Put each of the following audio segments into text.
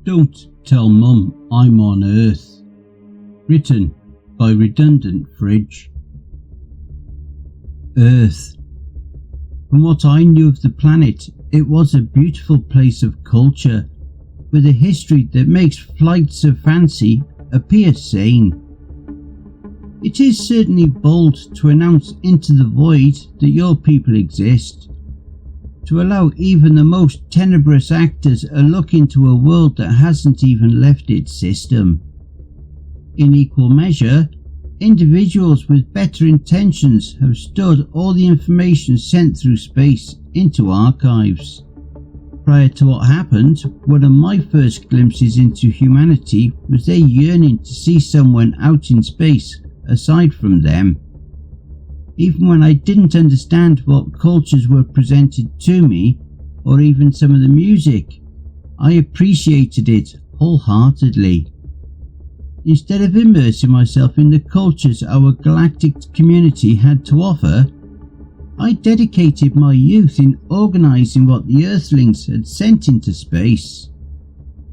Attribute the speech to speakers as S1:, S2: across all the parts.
S1: Don't Tell Mum I'm on Earth. Written by Redundantfridge. Earth. From what I knew of the planet, it was a beautiful place of culture, with a history that makes flights of fancy appear sane. It is certainly bold to announce into the void that your people exist, to allow even the most tenebrous actors a look into a world that hasn't even left its system. In equal measure, individuals with better intentions have stored all the information sent through space into archives. Prior to what happened, one of my first glimpses into humanity was their yearning to see someone out in space aside from them. Even when I didn't understand what cultures were presented to me, or even some of the music, I appreciated it wholeheartedly. Instead of immersing myself in the cultures our galactic community had to offer, I dedicated my youth in organising what the Earthlings had sent into space.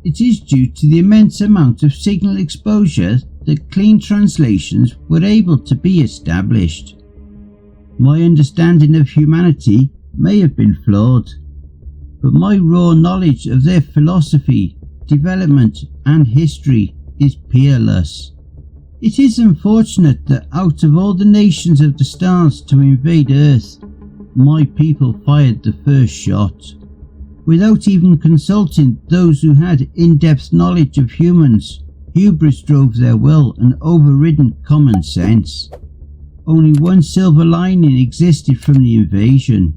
S1: It is due to the immense amount of signal exposure that clean translations were able to be established. My understanding of humanity may have been flawed, but my raw knowledge of their philosophy, development and history is peerless. It is unfortunate that out of all the nations of the stars to invade Earth, my people fired the first shot, without even consulting those who had in-depth knowledge of humans. Hubris drove their will and overridden common sense. Only one silver lining existed from the invasion.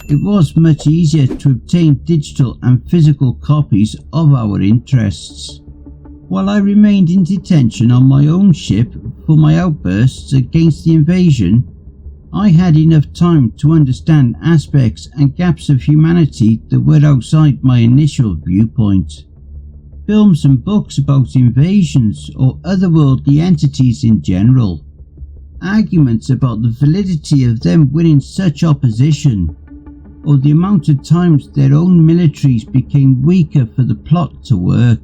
S1: It was much easier to obtain digital and physical copies of our interests. While I remained in detention on my own ship for my outbursts against the invasion, I had enough time to understand aspects and gaps of humanity that were outside my initial viewpoint. Films and books about invasions or otherworldly entities in general. Arguments about the validity of them winning such opposition, or the amount of times their own militaries became weaker for the plot to work.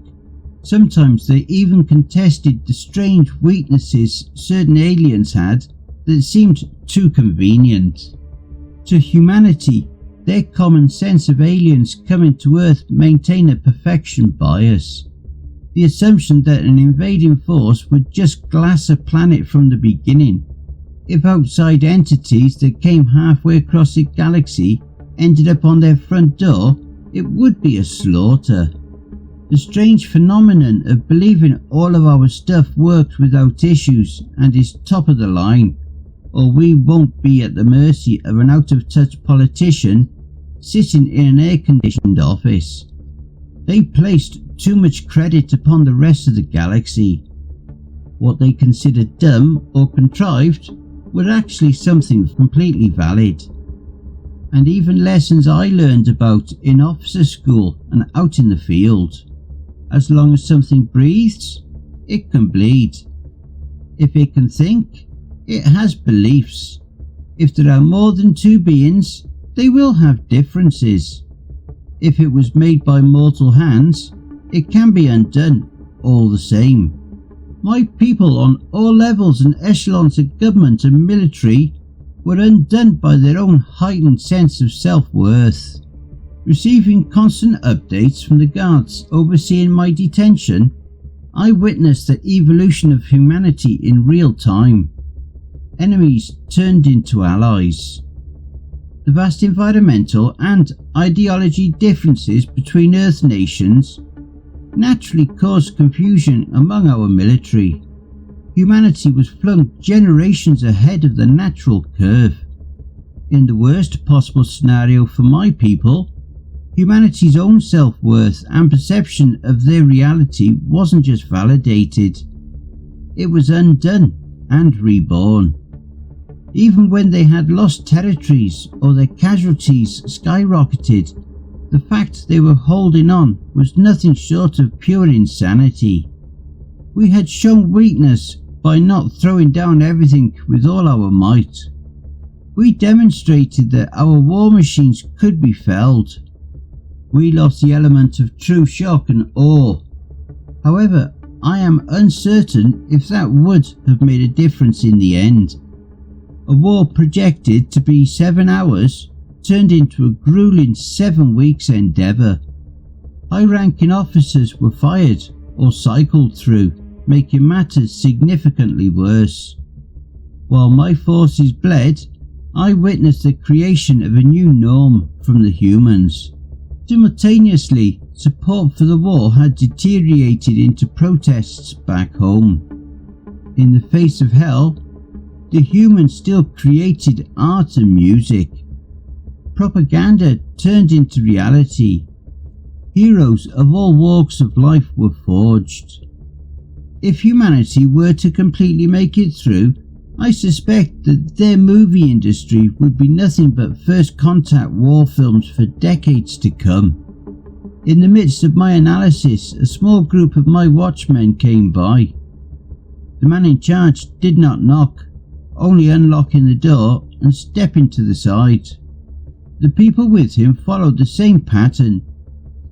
S1: Sometimes they even contested the strange weaknesses certain aliens had that seemed too convenient. To humanity, their common sense of aliens coming to Earth maintain a perfection bias. The assumption that an invading force would just glass a planet from the beginning. If outside entities that came halfway across the galaxy ended up on their front door, it would be a slaughter. The strange phenomenon of believing all of our stuff works without issues and is top of the line, or we won't be at the mercy of an out-of-touch politician sitting in an air-conditioned office. They placed too much credit upon the rest of the galaxy. What they considered dumb or contrived were actually something completely valid. And even lessons I learned about in officer school and out in the field. As long as something breathes, it can bleed. If it can think, it has beliefs. If there are more than two beings, they will have differences. If it was made by mortal hands, it can be undone all the same. My people on all levels and echelons of government and military were undone by their own heightened sense of self-worth. Receiving constant updates from the guards overseeing my detention, I witnessed the evolution of humanity in real time. Enemies turned into allies. The vast environmental and ideology differences between Earth nations naturally caused confusion among our military. Humanity was flung generations ahead of the natural curve. In the worst possible scenario for my people, humanity's own self-worth and perception of their reality wasn't just validated, it was undone and reborn. Even when they had lost territories or their casualties skyrocketed, the fact they were holding on was nothing short of pure insanity. We had shown weakness by not throwing down everything with all our might. We demonstrated that our war machines could be felled. We lost the element of true shock and awe. However, I am uncertain if that would have made a difference in the end. A war projected to be 7 hours turned into a grueling 7 weeks endeavour. High-ranking officers were fired or cycled through, making matters significantly worse. While my forces bled, I witnessed the creation of a new norm from the humans. Simultaneously, support for the war had deteriorated into protests back home. In the face of hell, the humans still created art and music. Propaganda turned into reality. Heroes of all walks of life were forged. If humanity were to completely make it through, I suspect that their movie industry would be nothing but first contact war films for decades to come. In the midst of my analysis, a small group of my watchmen came by. The man in charge did not knock, only unlocking the door and stepping to the side. The people with him followed the same pattern,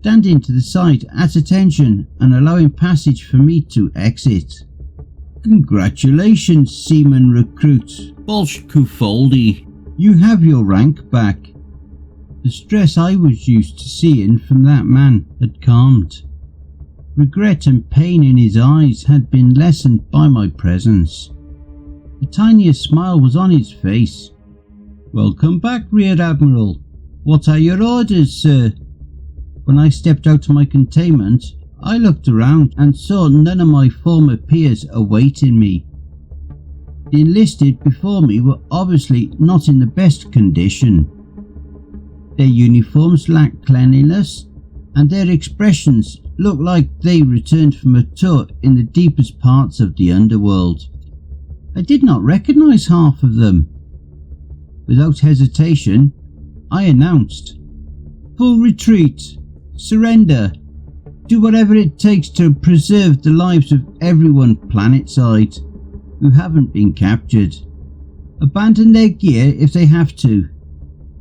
S1: standing to the side at attention and allowing passage for me to exit. Congratulations, Seaman Recruit Bolshkufoldi. You have your rank back. The stress I was used to seeing from that man had calmed. Regret and pain in his eyes had been lessened by my presence. The tiniest smile was on his face. Welcome back, Rear Admiral. What are your orders, sir? When I stepped out of my containment, I looked around and saw none of my former peers awaiting me. The enlisted before me were obviously not in the best condition. Their uniforms lacked cleanliness, and their expressions looked like they returned from a tour in the deepest parts of the underworld. I did not recognize half of them. Without hesitation, I announced, "Full retreat, surrender, do whatever it takes to preserve the lives of everyone planetside who haven't been captured. Abandon their gear if they have to.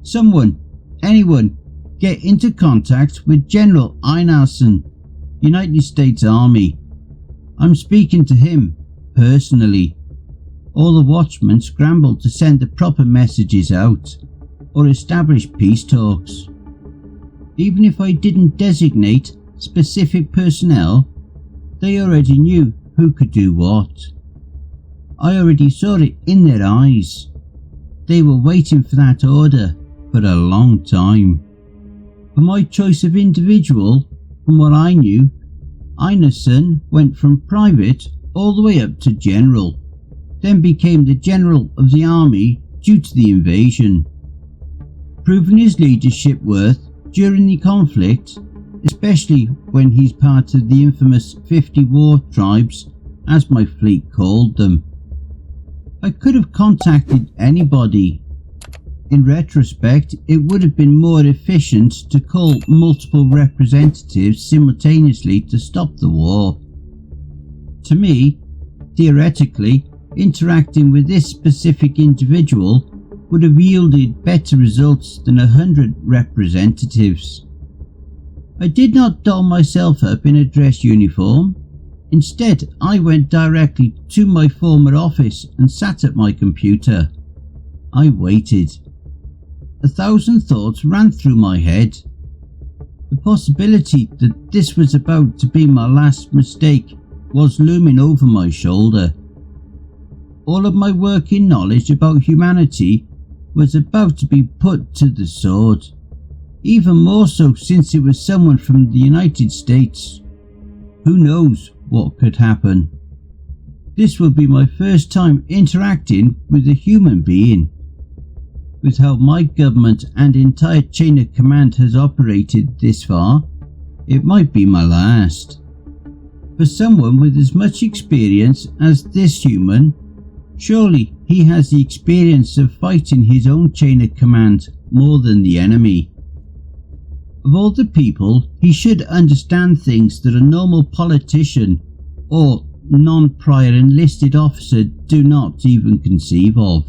S1: Someone, anyone, get into contact with General Einarsson, United States Army. I'm speaking to him, personally." All the watchmen scrambled to send the proper messages out, or establish peace talks. Even if I didn't designate specific personnel, they already knew who could do what. I already saw it in their eyes. They were waiting for that order for a long time. For my choice of individual, from what I knew, Einarsson went from private all the way up to general, then became the general of the army due to the invasion. Proving his leadership worth during the conflict, especially when he's part of the infamous 50 war tribes, as my fleet called them. I could have contacted anybody. In retrospect, it would have been more efficient to call multiple representatives simultaneously to stop the war. To me, theoretically, interacting with this specific individual would have yielded better results than 100 representatives. I did not doll myself up in a dress uniform. Instead, I went directly to my former office and sat at my computer. I waited. 1,000 thoughts ran through my head. The possibility that this was about to be my last mistake was looming over my shoulder. All of my working knowledge about humanity was about to be put to the sword. Even more so since it was someone from the United States. Who knows what could happen? This will be my first time interacting with a human being. With how my government and entire chain of command has operated this far, it might be my last. For someone with as much experience as this human, surely he has the experience of fighting his own chain of command more than the enemy. Of all the people, he should understand things that a normal politician or non-prior enlisted officer do not even conceive of.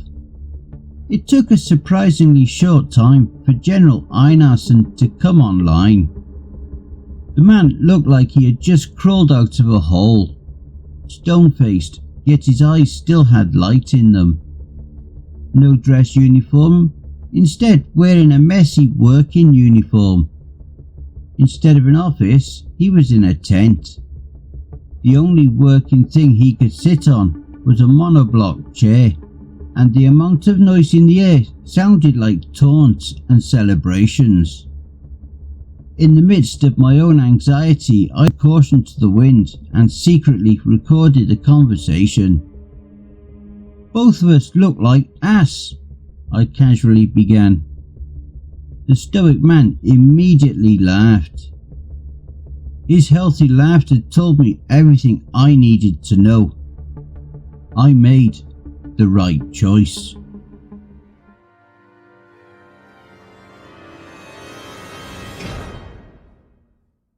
S1: It took a surprisingly short time for General Einarsson to come online. The man looked like he had just crawled out of a hole. Stone-faced, yet his eyes still had light in them. No dress uniform, instead wearing a messy working uniform. Instead of an office, he was in a tent. The only working thing he could sit on was a monoblock chair, and the amount of noise in the air sounded like taunts and celebrations. In the midst of my own anxiety, I cautioned to the wind and secretly recorded the conversation. "Both of us look like ass," I casually began. The stoic man immediately laughed. His healthy laughter told me everything I needed to know. I made the right choice.